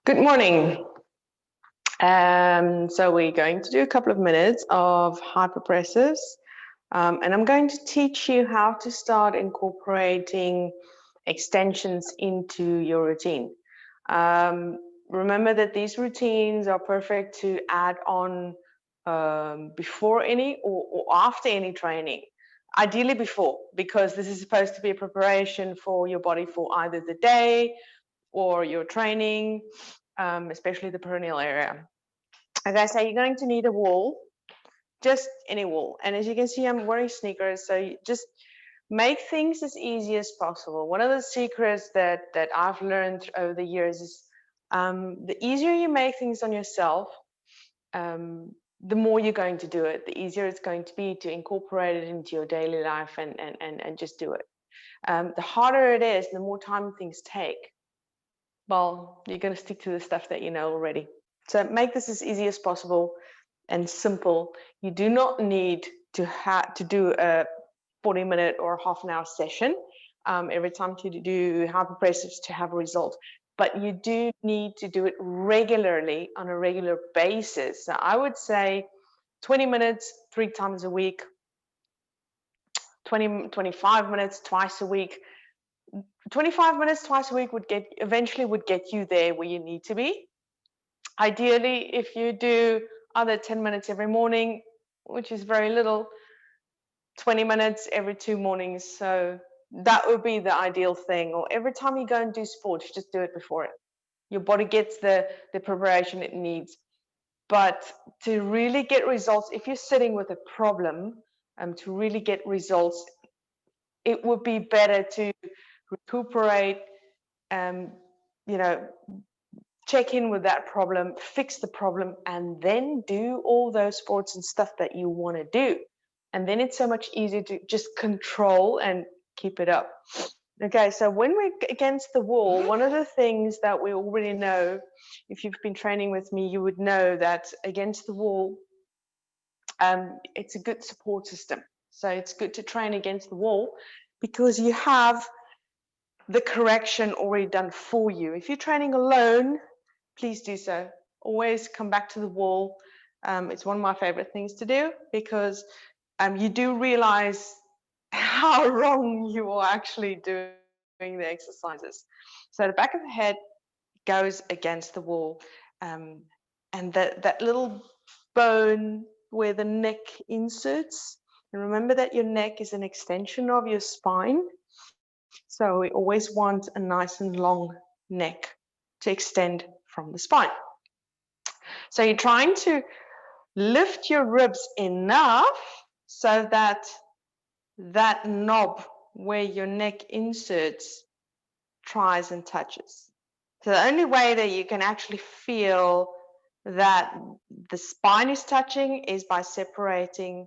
Good morning. So we're going to do a couple of minutes of hyperpressives, and I'm going to teach you how to start incorporating extensions into your routine. Remember that these routines are perfect to add on before any or after any training. Ideally before, because this is supposed to be a preparation for your body for either the day or your training, especially the perineal area. Okay, so you're going to need a wall, just any wall. And as you can see, I'm wearing sneakers, so you just make things as easy as possible. One of the secrets that I've learned over the years is the easier you make things on yourself, the more you're going to do it, the easier it's going to be to incorporate it into your daily life and just do it. The harder it is, the more time things take. Well, you're going to stick to the stuff that you know already. So make this as easy as possible and simple. You do not need to do a 40-minute or half an hour session every time you do hyperpressives to have a result. But you do need to do it regularly on a regular basis. So I would say 20 minutes 3 times a week, 25 minutes twice a week. 25 minutes twice a week would get you there where you need to be. Ideally, if you do either 10 minutes every morning, which is very little, 20 minutes every 2 mornings. So that would be the ideal thing. Or every time you go and do sports, just do it before it. Your body gets the preparation it needs. But to really get results, if you're sitting with a problem, to really get results, it would be better to recuperate, check in with that problem, fix the problem, and then do all those sports and stuff that you want to do. And then it's so much easier to just control and keep it up. Okay, so when we're against the wall, one of the things that we already know, if you've been training with me, you would know that against the wall, it's a good support system. So it's good to train against the wall because you have the correction already done for you. If you're training alone, please do so. Always come back to the wall. It's one of my favorite things to do because you do realize how wrong you are actually doing the exercises. So the back of the head goes against the wall, and that little bone where the neck inserts. And remember that your neck is an extension of your spine. So we always want a nice and long neck to extend from the spine. So you're trying to lift your ribs enough so that that knob where your neck inserts tries and touches. So the only way that you can actually feel that the spine is touching is by separating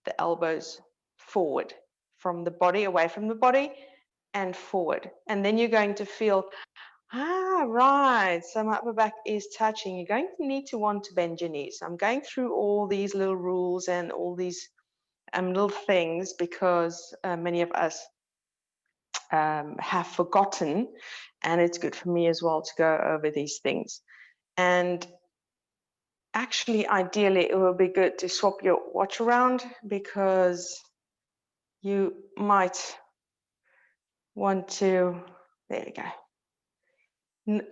the elbows forward from the body, away from the body, and forward. And then you're going to feel, right, so my upper back is touching. You're going to need to want to bend your knees. I'm going through all these little rules and all these little things because many of us have forgotten, and it's good for me as well to go over these things. And actually, ideally, it would be good to swap your watch around because you might want to, there you go.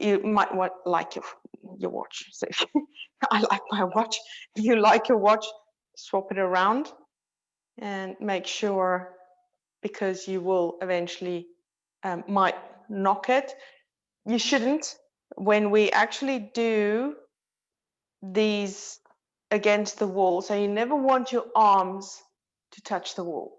You might want like your watch. So I like my watch. If you like your watch, swap it around and make sure, because you will eventually might knock it. You shouldn't. When we actually do these against the wall, so you never want your arms to touch the wall.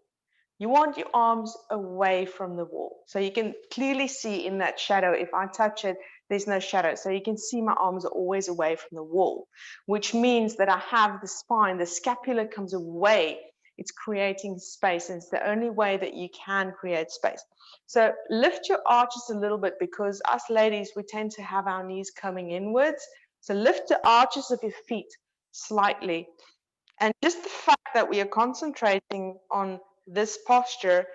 You want your arms away from the wall. So you can clearly see in that shadow, if I touch it, there's no shadow. So you can see my arms are always away from the wall, which means that I have the spine, the scapula comes away. It's creating space, and it's the only way that you can create space. So lift your arches a little bit, because us ladies, we tend to have our knees coming inwards. So lift the arches of your feet slightly. And just the fact that we are concentrating on this posture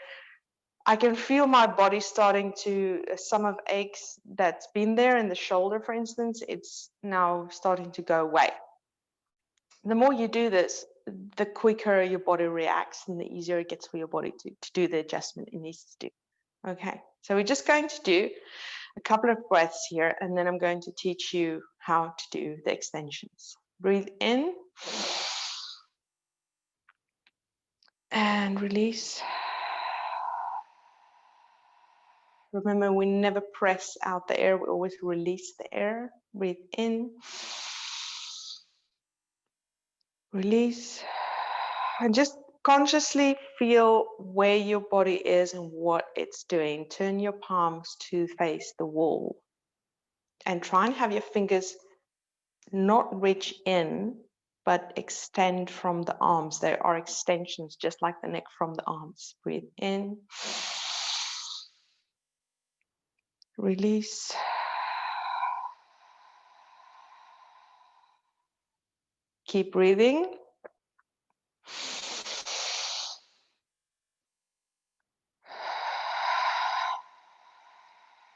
I can feel my body starting to, some of aches that's been there in the shoulder, for instance, it's now starting to go away. The more you do this, the quicker your body reacts and the easier it gets for your body to do the adjustment it needs to do. Okay, so we're just going to do a couple of breaths here, and then I'm going to teach you how to do the extensions. Breathe in and release. Remember, we never press out the air, we always release the air. Breathe in, release, and just consciously feel where your body is and what it's doing. Turn your palms to face the wall and try and have your fingers not reach in, but extend from the arms. They are extensions, just like the neck from the arms. Breathe in, release. Keep breathing.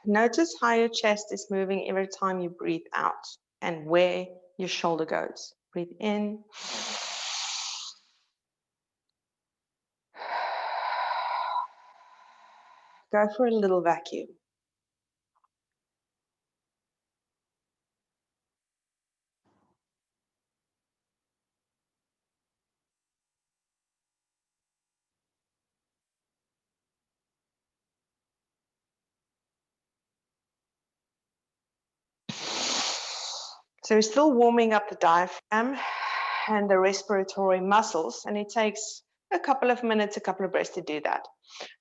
Notice how your chest is moving every time you breathe out and where your shoulder goes. Breathe in. Go for a little vacuum. So we're still warming up the diaphragm and the respiratory muscles, and it takes a couple of minutes, a couple of breaths to do that.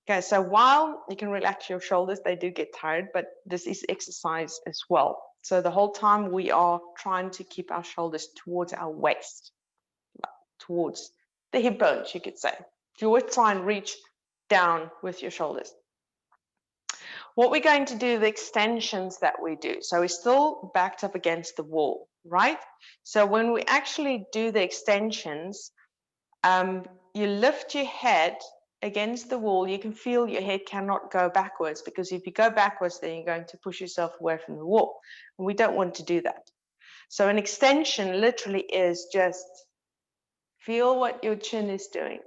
Okay, so while you can relax your shoulders, they do get tired, but this is exercise as well. So the whole time we are trying to keep our shoulders towards our waist, towards the hip bones, you could say. You always try and reach down with your shoulders. What we're going to do, the extensions that we do, so we're still backed up against the wall, right? So when we actually do the extensions, you lift your head against the wall. You can feel your head cannot go backwards, because if you go backwards, then you're going to push yourself away from the wall. And we don't want to do that. So an extension literally is just feel what your chin is doing.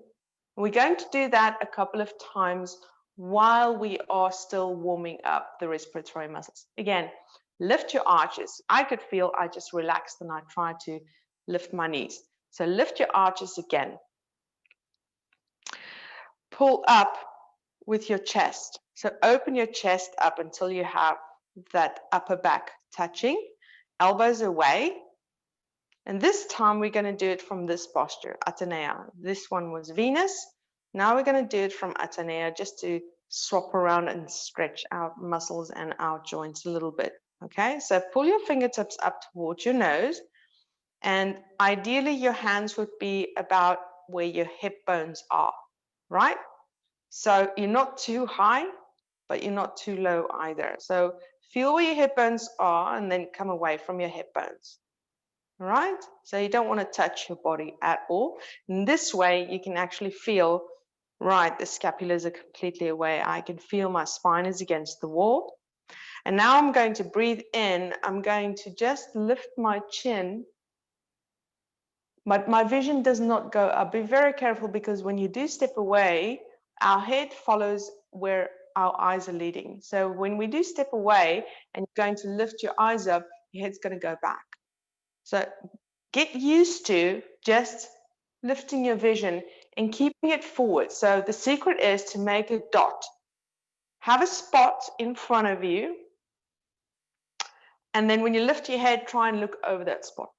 We're going to do that a couple of times while we are still warming up the respiratory muscles. Again, lift your arches. I could feel I just relaxed and I tried to lift my knees. So lift your arches again. Pull up with your chest. So open your chest up until you have that upper back touching, elbows away. And this time we're going to do it from this posture, Atenea. This one was Venus. Now we're going to do it from Atenea, just to swap around and stretch our muscles and our joints a little bit. Okay, so pull your fingertips up towards your nose, and ideally your hands would be about where your hip bones are, right? So you're not too high, but you're not too low either. So feel where your hip bones are and then come away from your hip bones. All right? So you don't want to touch your body at all. In this way, you can actually feel, right, the scapulars are completely away. I can feel my spine is against the wall. And now I'm going to breathe in. I'm going to just lift my chin, but my vision does not go up. Be very careful, because when you do step away, our head follows where our eyes are leading. So when we do step away and you're going to lift your eyes up, your head's going to go back. So get used to just lifting your vision and keeping it forward. So the secret is to make a dot. Have a spot in front of you. And then when you lift your head, try and look over that spot.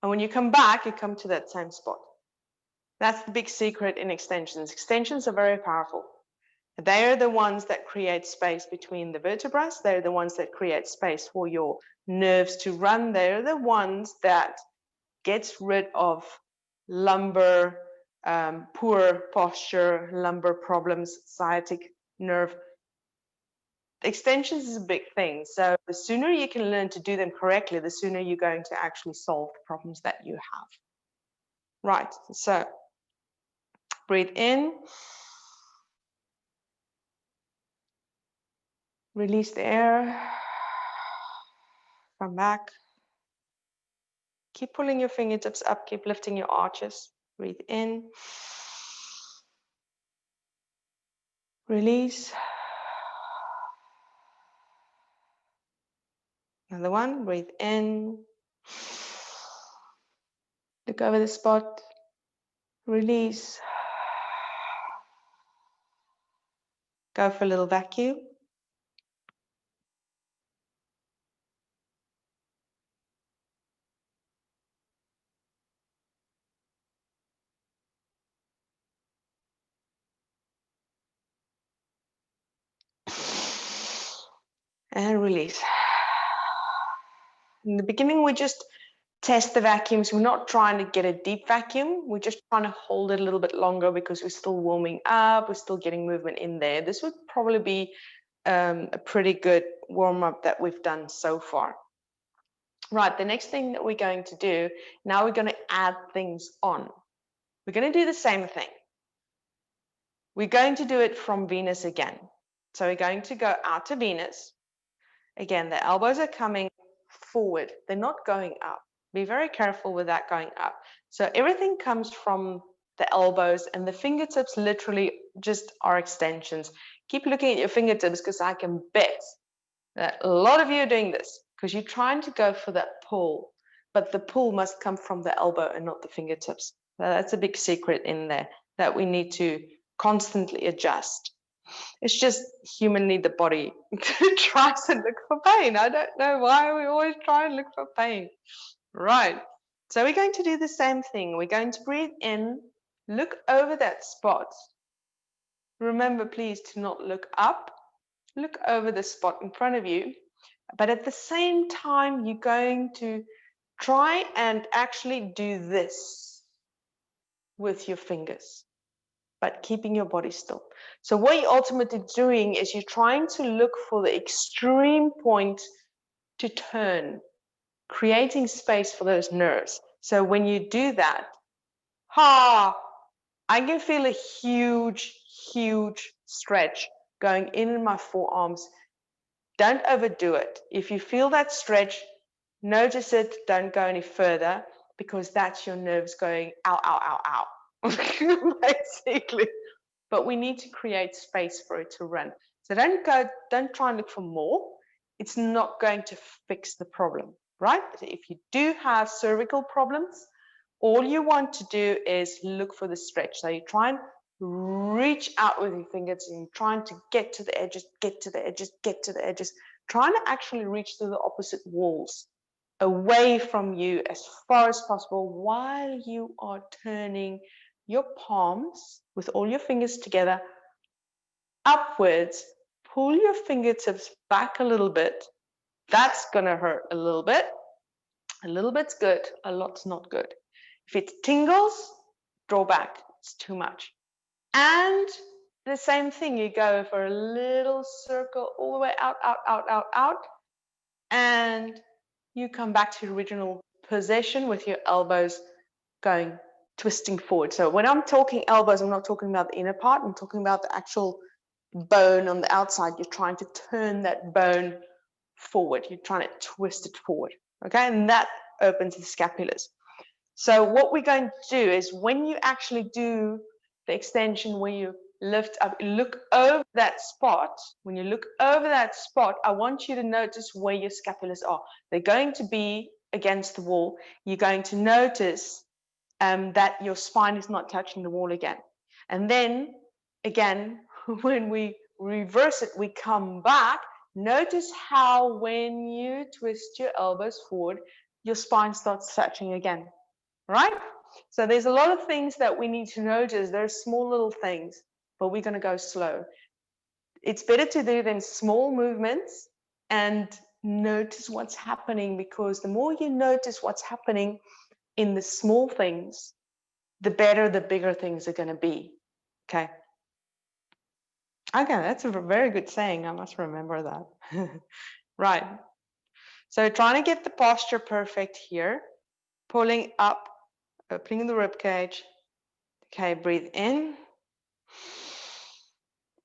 And when you come back, you come to that same spot. That's the big secret in extensions. Extensions are very powerful. They are the ones that create space between the vertebrae. They're the ones that create space for your nerves to run. They're the ones that gets rid of lumbar, poor posture, lumbar problems, sciatic nerve. Extensions is a big thing. So the sooner you can learn to do them correctly, the sooner you're going to actually solve the problems that you have. Right, so breathe in Release the air. Come back. Keep pulling your fingertips up. Keep lifting your arches. Breathe in. Release. Another one. Breathe in. Look over the spot. Release. Go for a little vacuum. And release. In the beginning, we just test the vacuums. We're not trying to get a deep vacuum. We're just trying to hold it a little bit longer because we're still warming up. We're still getting movement in there. This would probably be a pretty good warm-up that we've done so far. Right, the next thing that we're going to do, now we're going to add things on. We're going to do the same thing. We're going to do it from Venus again. So we're going to go out to Venus. Again, the elbows are coming forward. They're not going up. Be very careful with that going up. So everything comes from the elbows, and the fingertips literally just are extensions. Keep looking at your fingertips, because I can bet that a lot of you are doing this because you're trying to go for that pull, but the pull must come from the elbow and not the fingertips. Now, that's a big secret in there that we need to constantly adjust. It's just humanly the body tries to look for pain. I don't know why we always try and look for pain. Right. So we're going to do the same thing. We're going to breathe in, look over that spot. Remember, please, to not look up. Look over the spot in front of you. But at the same time, you're going to try and actually do this with your fingers, but keeping your body still. So what you're ultimately doing is you're trying to look for the extreme point to turn, creating space for those nerves. So when you do that, I can feel a huge, huge stretch going in my forearms. Don't overdo it. If you feel that stretch, notice it, don't go any further, because that's your nerves going ow, ow, ow, ow, basically. But we need to create space for it to run. So don't try and look for more. It's not going to fix the problem, right? If you do have cervical problems, all you want to do is look for the stretch. So you try and reach out with your fingers and you're trying to get to the edges, get to the edges, get to the edges, trying to actually reach to the opposite walls, away from you as far as possible, while you are turning your palms with all your fingers together upwards. Pull your fingertips back a little bit. That's gonna hurt a little bit. A little bit's good, a lot's not good. If it tingles, draw back. It's too much. And the same thing, you go for a little circle all the way out, out, out, out, out, and you come back to your original position with your elbows going, twisting forward. So when I'm talking elbows, I'm not talking about the inner part, I'm talking about the actual bone on the outside. You're trying to turn that bone forward. You're trying to twist it forward, okay? And that opens the scapulars. So what we're going to do is, when you actually do the extension, where you lift up, look over that spot. When you look over that spot, I want you to notice where your scapulars are. They're going to be against the wall. You're going to notice that your spine is not touching the wall again. And then again, when we reverse it, we come back. Notice how when you twist your elbows forward, your spine starts touching again, right? So there's a lot of things that we need to notice. There's small little things, but we're going to go slow. It's better to do them small movements and notice what's happening, because the more you notice what's happening in the small things, the better the bigger things are going to be. Okay. Okay, that's a very good saying. I must remember that. Right. So trying to get the posture perfect here. Pulling up, opening the rib cage. Okay, breathe in.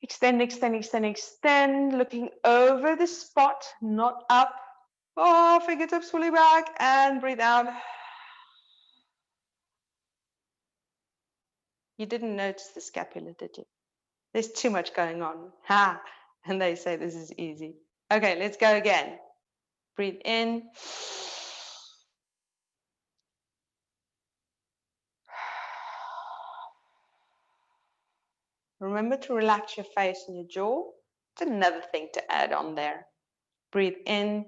Extend, extend, extend, extend, looking over the spot, not up. Oh, fingertips fully back and breathe out. You didn't notice the scapula, did you? There's too much going on. Ha! And they say this is easy. Okay, let's go again. Breathe in. Remember to relax your face and your jaw. It's another thing to add on there. Breathe in.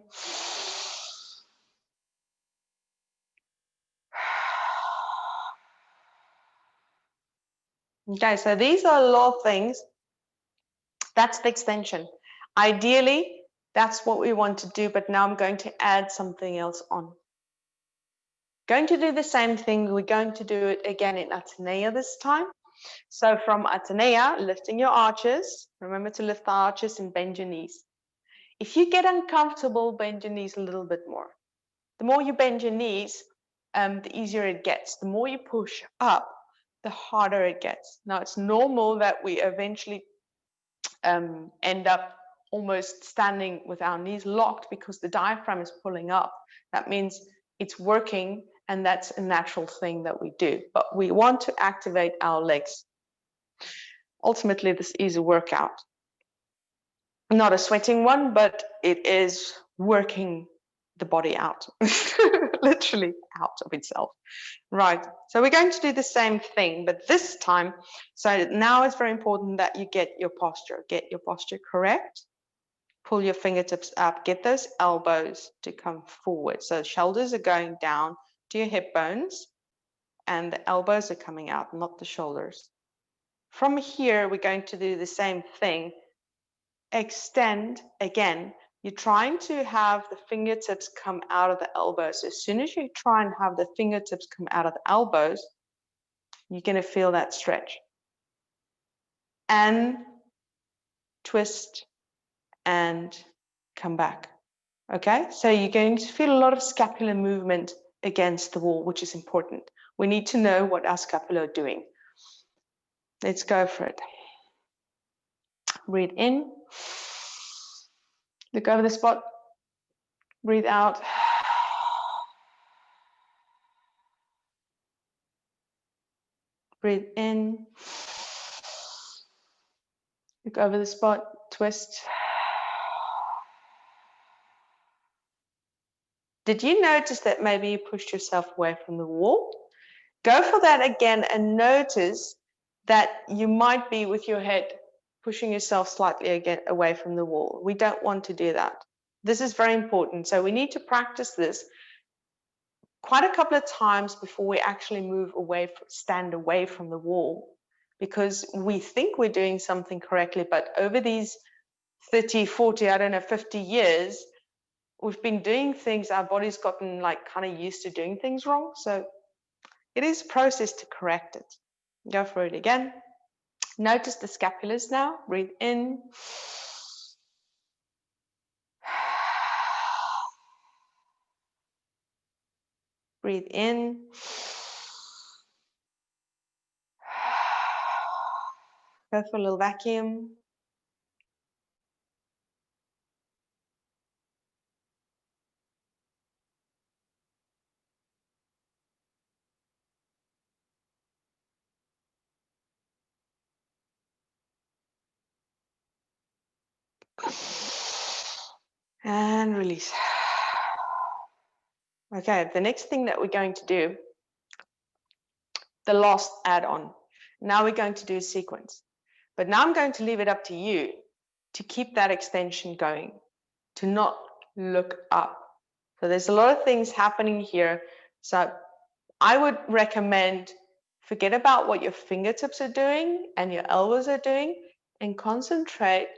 Okay, so these are a lot of things. That's the extension. Ideally, that's what we want to do, but now I'm going to add something else on. Going to do the same thing. We're going to do it again in Atenea this time. So from Atenea, lifting your arches. Remember to lift the arches and bend your knees. If you get uncomfortable, bend your knees a little bit more. The more you bend your knees, the easier it gets. The more you push up, the harder it gets. Now, it's normal that we eventually end up almost standing with our knees locked because the diaphragm is pulling up. That means it's working, and that's a natural thing that we do. But we want to activate our legs. Ultimately, this is a workout. Not a sweating one, but it is working the body out, literally out of itself. Right, so we're going to do the same thing, but this time, so now it's very important that you get your posture correct. Pull your fingertips up, get those elbows to come forward. So shoulders are going down to your hip bones and the elbows are coming out, not the shoulders. From here, we're going to do the same thing. Extend again. You're trying to have the fingertips come out of the elbows. As soon as you try and have the fingertips come out of the elbows, you're going to feel that stretch. And twist and come back. Okay, so you're going to feel a lot of scapular movement against the wall, which is important. We need to know what our scapula are doing. Let's go for it. Breathe in. Look over the spot. Breathe out. Breathe in. Look over the spot. Twist. Did you notice that maybe you pushed yourself away from the wall? Go for that again and notice that you might be with your head pushing yourself slightly again away from the wall. We don't want to do that. This is very important. So we need to practice this quite a couple of times before we actually move away, stand away from the wall, because we think we're doing something correctly, but over these 30, 40, I don't know, 50 years, we've been doing things, our body's gotten like kind of used to doing things wrong. So it is a process to correct it. Go for it again. Notice the scapulas now. Breathe in. Breathe in. Go for a little vacuum. And release. Okay, the next thing that we're going to do, the last add-on. Now we're going to do a sequence. But now I'm going to leave it up to you to keep that extension going, to not look up. So there's a lot of things happening here. So I would recommend forget about what your fingertips are doing and your elbows are doing and concentrate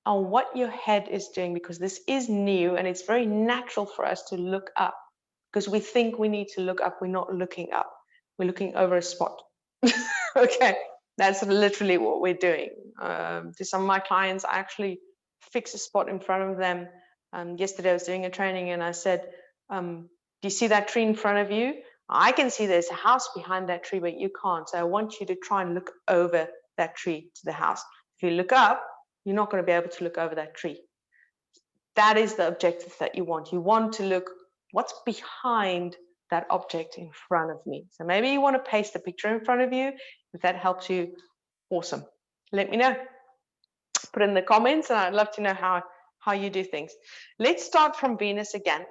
on what your head is doing, because this is new and it's very natural for us to look up because we think we need to look up. We're not looking up. We're looking over a spot. Okay, that's literally what we're doing. To some of my clients, I actually fix a spot in front of them. Yesterday I was doing a training and I said, do you see that tree in front of you? I can see there's a house behind that tree, but you can't. So I want you to try and look over that tree to the house. If you look up, you're not going to be able to look over that tree. That is the objective that you want. You want to look what's behind that object in front of me. So maybe you want to paste a picture in front of you. If that helps you, awesome. Let me know. Put it in the comments, and I'd love to know how you do things. Let's start from Venus again.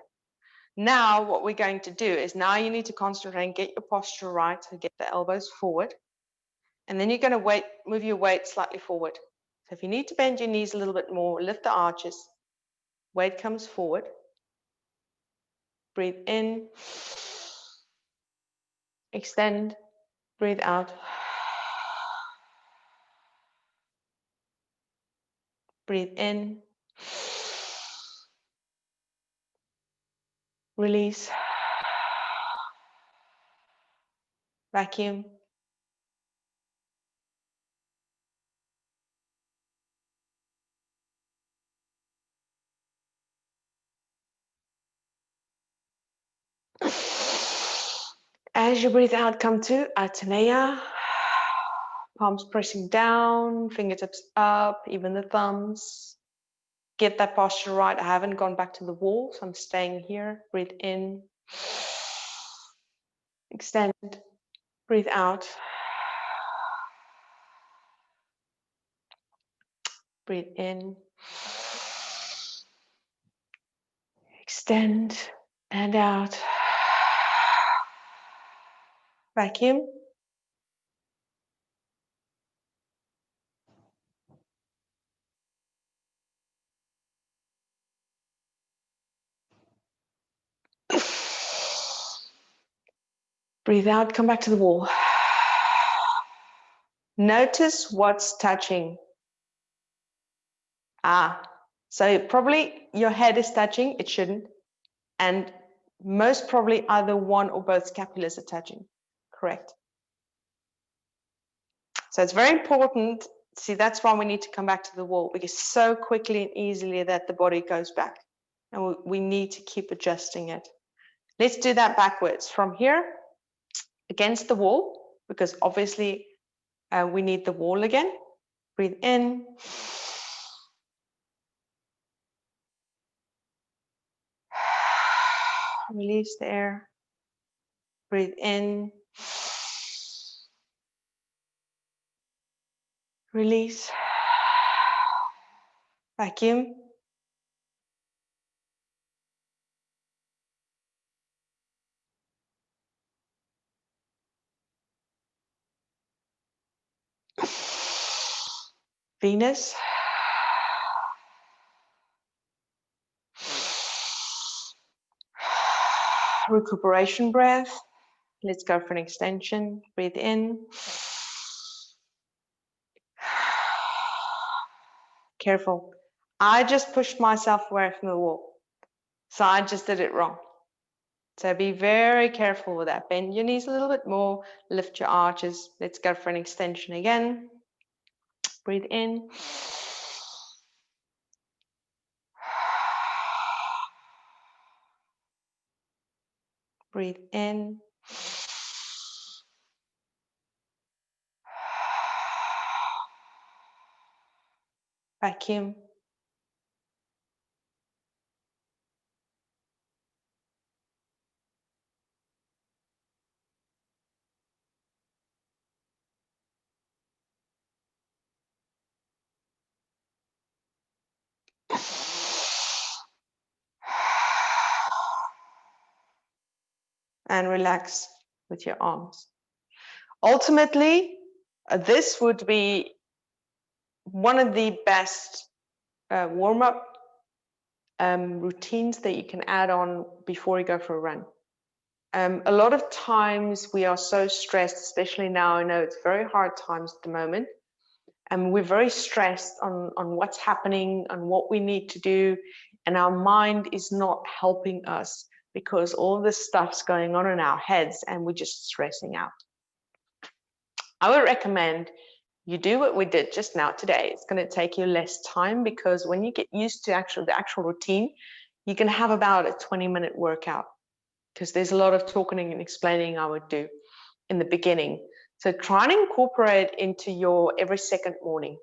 Now what we're going to do is now you need to concentrate and get your posture right. So get the elbows forward. And then you're going to move your weight slightly forward. So if you need to bend your knees a little bit more, lift the arches. Weight comes forward. Breathe in. Extend. Breathe out. Breathe in. Release. Vacuum. As you breathe out, come to Atanaya. Palms pressing down, fingertips up, even the thumbs. Get that posture right. I haven't gone back to the wall, so I'm staying here. Breathe in. Extend. Breathe out. Breathe in. Extend and out. Vacuum. Breathe out, come back to the wall. Notice what's touching. So probably your head is touching, it shouldn't. And most probably either one or both scapulars are touching. Correct. So it's very important. See, that's why we need to come back to the wall, because so quickly and easily that the body goes back. And we need to keep adjusting it. Let's do that backwards. From here, against the wall, because obviously we need the wall again. Breathe in. Release the air. Breathe in. Release. Vacuum. Venus. Recuperation breath. Let's go for an extension. Breathe in. Careful. I just pushed myself away from the wall. So I just did it wrong. So be very careful with that. Bend your knees a little bit more. Lift your arches. Let's go for an extension again. Breathe in. Breathe in. Vacuum. And relax with your arms. Ultimately, this would be one of the best warm-up routines that you can add on before you go for a run. A lot of times we are so stressed, especially now. I know it's very hard times at the moment, and we're very stressed on what's happening, on what we need to do, and our mind is not helping us because all this stuff's going on in our heads and we're just stressing out. I would recommend you do what we did just now today. It's going to take you less time, because when you get used to the actual routine, you can have about a 20-minute workout, because there's a lot of talking and explaining I would do in the beginning. So try and incorporate into your every second morning.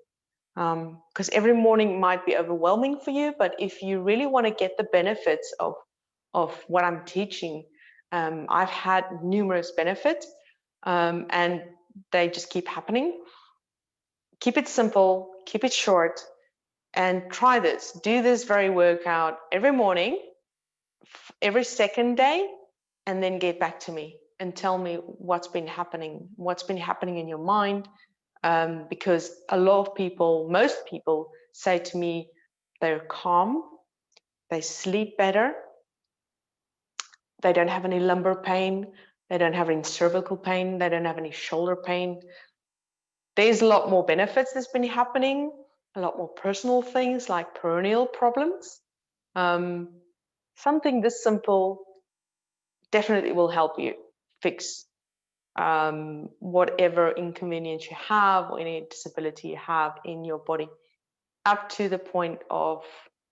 Because every morning might be overwhelming for you, but if you really want to get the benefits of what I'm teaching, I've had numerous benefits, and they just keep happening. Keep it simple, keep it short, and try this. Do this very workout every morning, every second day, and then get back to me and tell me what's been happening in your mind. Because a lot of people, most people say to me, they're calm, they sleep better, they don't have any lumbar pain, they don't have any cervical pain, they don't have any shoulder pain. There's a lot more benefits that's been happening, a lot more personal things like perennial problems. Something this simple definitely will help you fix whatever inconvenience you have or any disability you have in your body. Up to the point of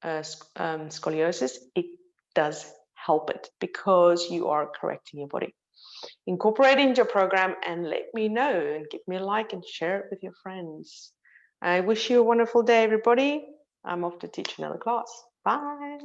scoliosis, it does help it because you are correcting your body. Incorporate it into your program and let me know, and give me a like and share it with your friends. I wish you a wonderful day, everybody. I'm off to teach another class. Bye.